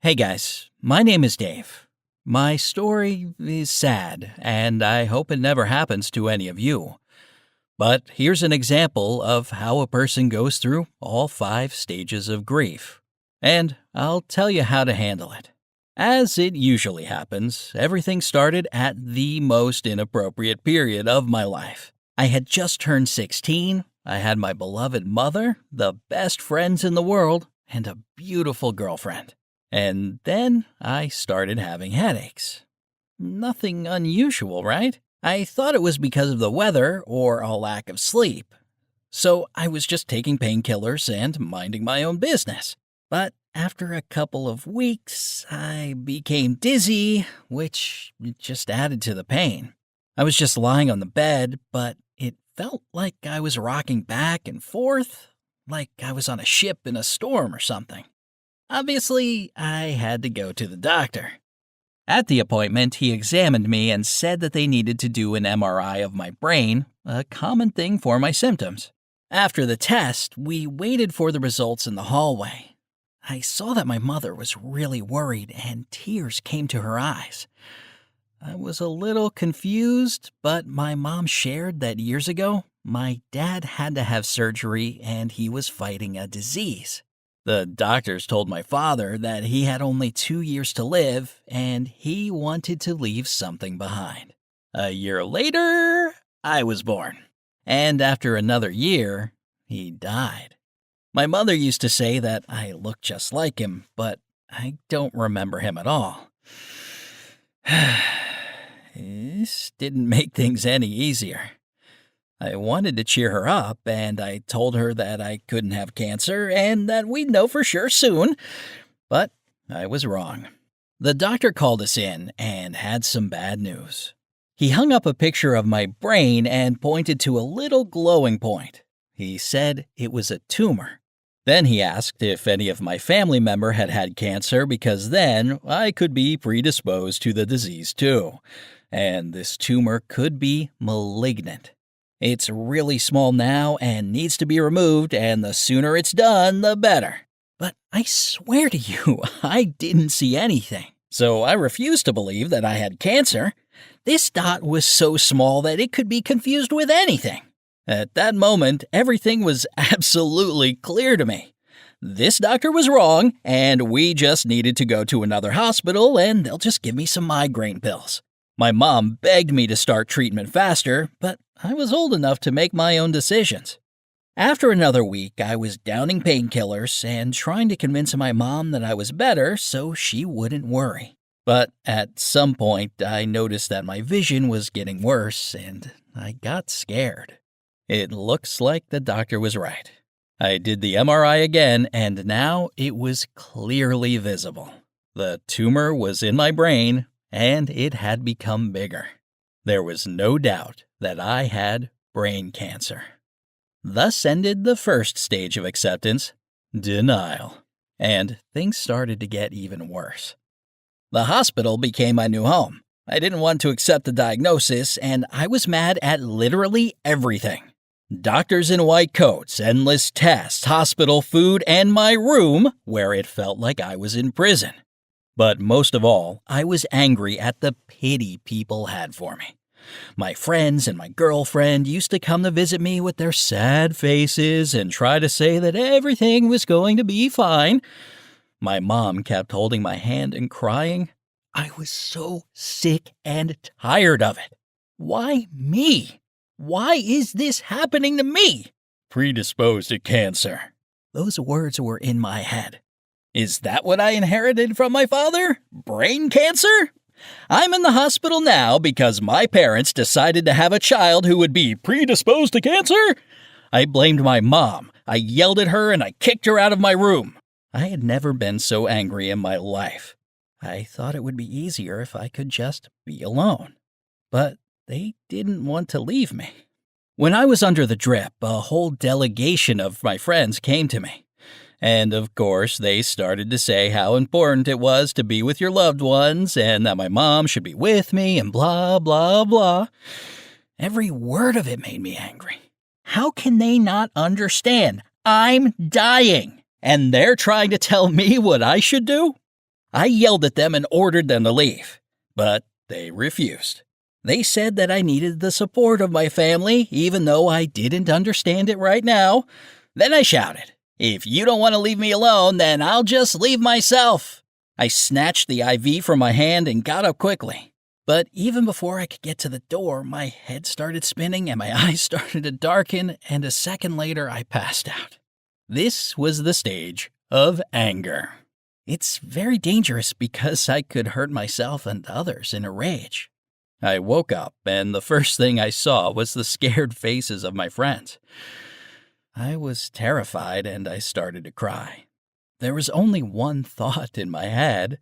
Hey guys, my name is Dave. My story is sad, and I hope it never happens to any of you. But here's an example of how a person goes through all 5 stages of grief. And I'll tell you how to handle it. As it usually happens, everything started at the most inappropriate period of my life. I had just turned 16, I had my beloved mother, the best friends in the world, and a beautiful girlfriend. And then I started having headaches. Nothing unusual, right? I thought it was because of the weather or a lack of sleep. So I was just taking painkillers and minding my own business. But after a couple of weeks, I became dizzy, which just added to the pain. I was just lying on the bed, but it felt like I was rocking back and forth, like I was on a ship in a storm or something. Obviously, I had to go to the doctor. At the appointment, he examined me and said that they needed to do an MRI of my brain, a common thing for my symptoms. After the test, we waited for the results in the hallway. I saw that my mother was really worried and tears came to her eyes. I was a little confused, but my mom shared that years ago, my dad had to have surgery and he was fighting a disease. The doctors told my father that he had only 2 years to live and he wanted to leave something behind. A year later, I was born. And after another year, he died. My mother used to say that I looked just like him, but I don't remember him at all. This didn't make things any easier. I wanted to cheer her up, and I told her that I couldn't have cancer and that we'd know for sure soon, but I was wrong. The doctor called us in and had some bad news. He hung up a picture of my brain and pointed to a little glowing point. He said it was a tumor. Then he asked if any of my family member had had cancer because then I could be predisposed to the disease too, and this tumor could be malignant. It's really small now and needs to be removed, and the sooner it's done, the better. But I swear to you, I didn't see anything. So I refused to believe that I had cancer. This dot was so small that it could be confused with anything. At that moment, everything was absolutely clear to me. This doctor was wrong, and we just needed to go to another hospital, and they'll just give me some migraine pills. My mom begged me to start treatment faster, but I was old enough to make my own decisions. After another week, I was downing painkillers and trying to convince my mom that I was better so she wouldn't worry. But at some point, I noticed that my vision was getting worse, and I got scared. It looks like the doctor was right. I did the MRI again, and now it was clearly visible. The tumor was in my brain, and it had become bigger. There was no doubt that I had brain cancer. Thus ended the first stage of acceptance, denial, and things started to get even worse. The hospital became my new home. I didn't want to accept the diagnosis, and I was mad at literally everything. Doctors in white coats, endless tests, hospital food, and my room, where it felt like I was in prison. But most of all, I was angry at the pity people had for me. My friends and my girlfriend used to come to visit me with their sad faces and try to say that everything was going to be fine. My mom kept holding my hand and crying. I was so sick and tired of it. Why me? Why is this happening to me? Predisposed to cancer. Those words were in my head. Is that what I inherited from my father? Brain cancer? I'm in the hospital now because my parents decided to have a child who would be predisposed to cancer? I blamed my mom. I yelled at her and I kicked her out of my room. I had never been so angry in my life. I thought it would be easier if I could just be alone. But they didn't want to leave me. When I was under the drip, a whole delegation of my friends came to me. And of course, they started to say how important it was to be with your loved ones and that my mom should be with me and blah, blah, blah. Every word of it made me angry. How can they not understand? I'm dying, and they're trying to tell me what I should do? I yelled at them and ordered them to leave, but they refused. They said that I needed the support of my family, even though I didn't understand it right now. Then I shouted, "If you don't want to leave me alone, then I'll just leave myself." I snatched the IV from my hand and got up quickly. But even before I could get to the door, my head started spinning and my eyes started to darken, and a second later I passed out. This was the stage of anger. It's very dangerous because I could hurt myself and others in a rage. I woke up, and the first thing I saw was the scared faces of my friends. I was terrified, and I started to cry. There was only one thought in my head: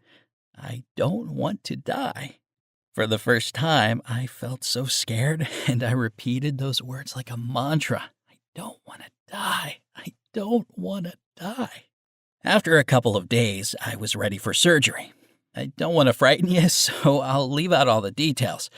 I don't want to die. For the first time, I felt so scared, and I repeated those words like a mantra. I don't want to die. I don't want to die. After a couple of days, I was ready for surgery. I don't want to frighten you, so I'll leave out all the details.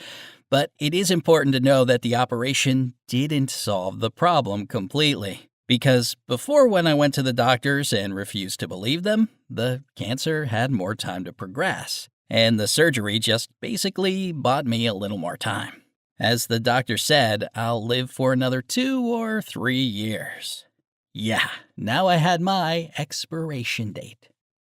But it is important to know that the operation didn't solve the problem completely. Because before, when I went to the doctors and refused to believe them, the cancer had more time to progress. And the surgery just basically bought me a little more time. As the doctor said, I'll live for another 2 or 3 years. Yeah, now I had my expiration date.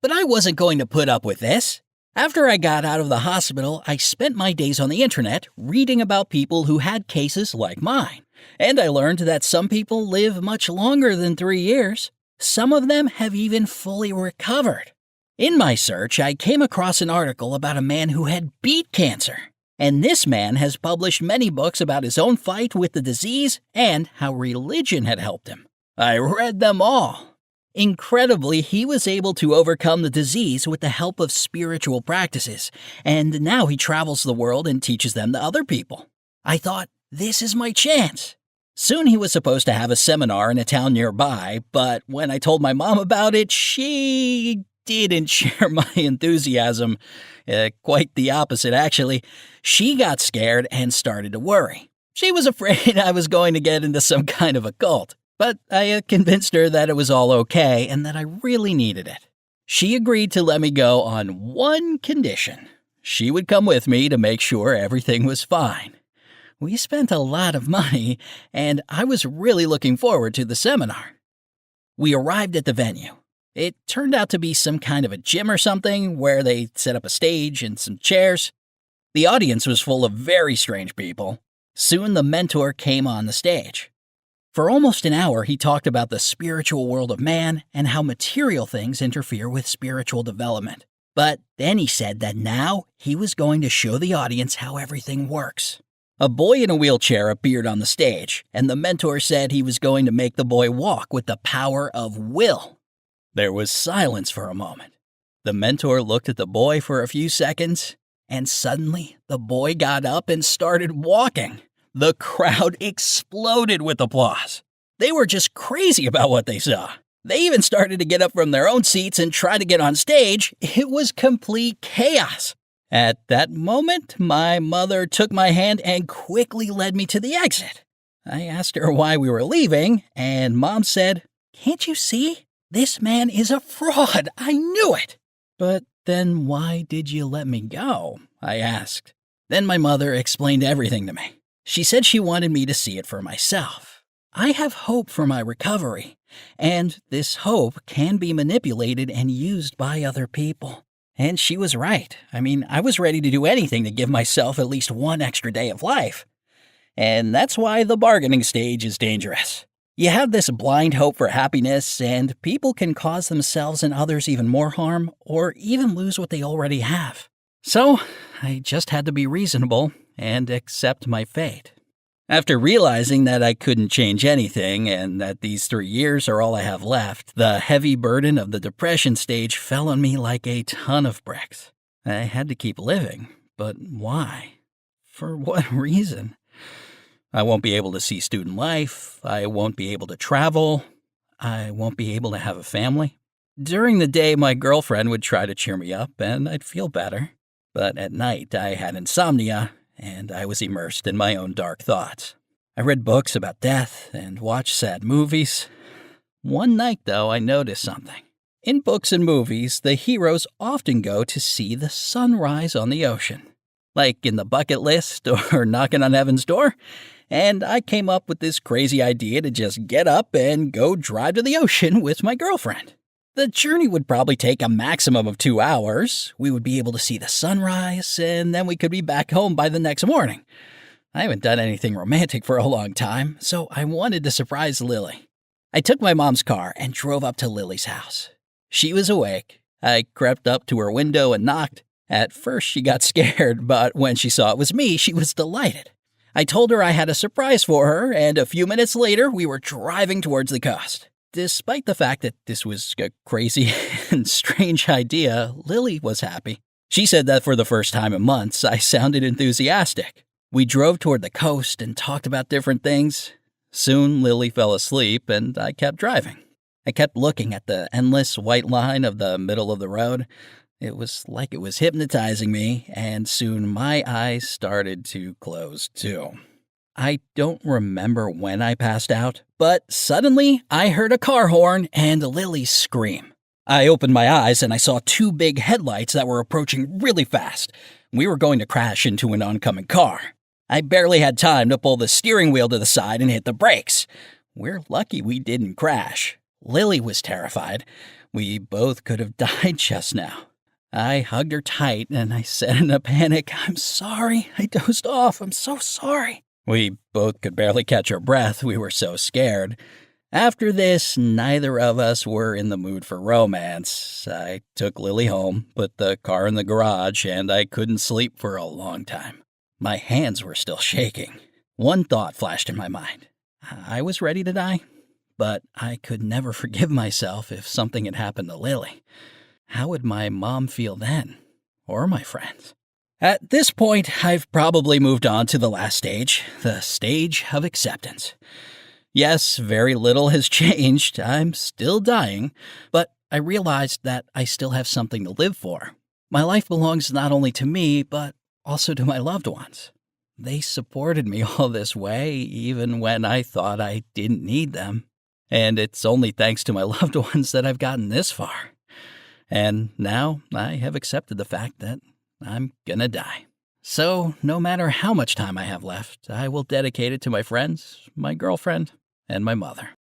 But I wasn't going to put up with this. After I got out of the hospital, I spent my days on the internet reading about people who had cases like mine. And I learned that some people live much longer than 3 years. Some of them have even fully recovered. In my search, I came across an article about a man who had beat cancer. And this man has published many books about his own fight with the disease and how religion had helped him. I read them all. Incredibly, he was able to overcome the disease with the help of spiritual practices, and now he travels the world and teaches them to other people. I thought, this is my chance. Soon he was supposed to have a seminar in a town nearby, but when I told my mom about it, she didn't share my enthusiasm. Quite the opposite, actually. She got scared and started to worry. She was afraid I was going to get into some kind of a cult, but I convinced her that it was all okay and that I really needed it. She agreed to let me go on one condition. She would come with me to make sure everything was fine. We spent a lot of money, and I was really looking forward to the seminar. We arrived at the venue. It turned out to be some kind of a gym or something where they set up a stage and some chairs. The audience was full of very strange people. Soon the mentor came on the stage. For almost an hour, he talked about the spiritual world of man and how material things interfere with spiritual development. But then he said that now he was going to show the audience how everything works. A boy in a wheelchair appeared on the stage, and the mentor said he was going to make the boy walk with the power of will. There was silence for a moment. The mentor looked at the boy for a few seconds, and suddenly the boy got up and started walking. The crowd exploded with applause. They were just crazy about what they saw. They even started to get up from their own seats and try to get on stage. It was complete chaos. At that moment, my mother took my hand and quickly led me to the exit. I asked her why we were leaving, and Mom said, "Can't you see? This man is a fraud. I knew it." "But then why did you let me go?" I asked. Then my mother explained everything to me. She said she wanted me to see it for myself. I have hope for my recovery, and this hope can be manipulated and used by other people. And she was right. I was ready to do anything to give myself at least one extra day of life. And that's why the bargaining stage is dangerous. You have this blind hope for happiness, and people can cause themselves and others even more harm, or even lose what they already have. So, I just had to be reasonable and accept my fate. After realizing that I couldn't change anything, and that these 3 years are all I have left, the heavy burden of the depression stage fell on me like a ton of bricks. I had to keep living, but why? For what reason? I won't be able to see student life, I won't be able to travel, I won't be able to have a family. During the day, my girlfriend would try to cheer me up, and I'd feel better. But at night, I had insomnia, and I was immersed in my own dark thoughts. I read books about death and watched sad movies. One night, though, I noticed something. In books and movies, the heroes often go to see the sunrise on the ocean, like in The Bucket List or Knocking on Heaven's Door. And I came up with this crazy idea to just get up and go drive to the ocean with my girlfriend. The journey would probably take a maximum of 2 hours. We would be able to see the sunrise, and then we could be back home by the next morning. I haven't done anything romantic for a long time, so I wanted to surprise Lily. I took my mom's car and drove up to Lily's house. She was awake. I crept up to her window and knocked. At first, she got scared, but when she saw it was me, she was delighted. I told her I had a surprise for her, and a few minutes later, we were driving towards the coast. Despite the fact that this was a crazy and strange idea, Lily was happy. She said that for the first time in months, I sounded enthusiastic. We drove toward the coast and talked about different things. Soon, Lily fell asleep, and I kept driving. I kept looking at the endless white line of the middle of the road. It was like it was hypnotizing me, and soon my eyes started to close too. I don't remember when I passed out, but suddenly I heard a car horn and Lily's scream. I opened my eyes and I saw 2 big headlights that were approaching really fast. We were going to crash into an oncoming car. I barely had time to pull the steering wheel to the side and hit the brakes. We're lucky we didn't crash. Lily was terrified. We both could have died just now. I hugged her tight and I said in a panic, "I'm sorry. I dozed off. I'm so sorry." We both could barely catch our breath. We were so scared. After this, neither of us were in the mood for romance. I took Lily home, put the car in the garage, and I couldn't sleep for a long time. My hands were still shaking. One thought flashed in my mind. I was ready to die, but I could never forgive myself if something had happened to Lily. How would my mom feel then? Or my friends? At this point, I've probably moved on to the last stage, the stage of acceptance. Yes, very little has changed. I'm still dying, but I realized that I still have something to live for. My life belongs not only to me, but also to my loved ones. They supported me all this way, even when I thought I didn't need them. And it's only thanks to my loved ones that I've gotten this far. And now I have accepted the fact that I'm gonna die. So no matter how much time I have left, I will dedicate it to my friends, my girlfriend, and my mother.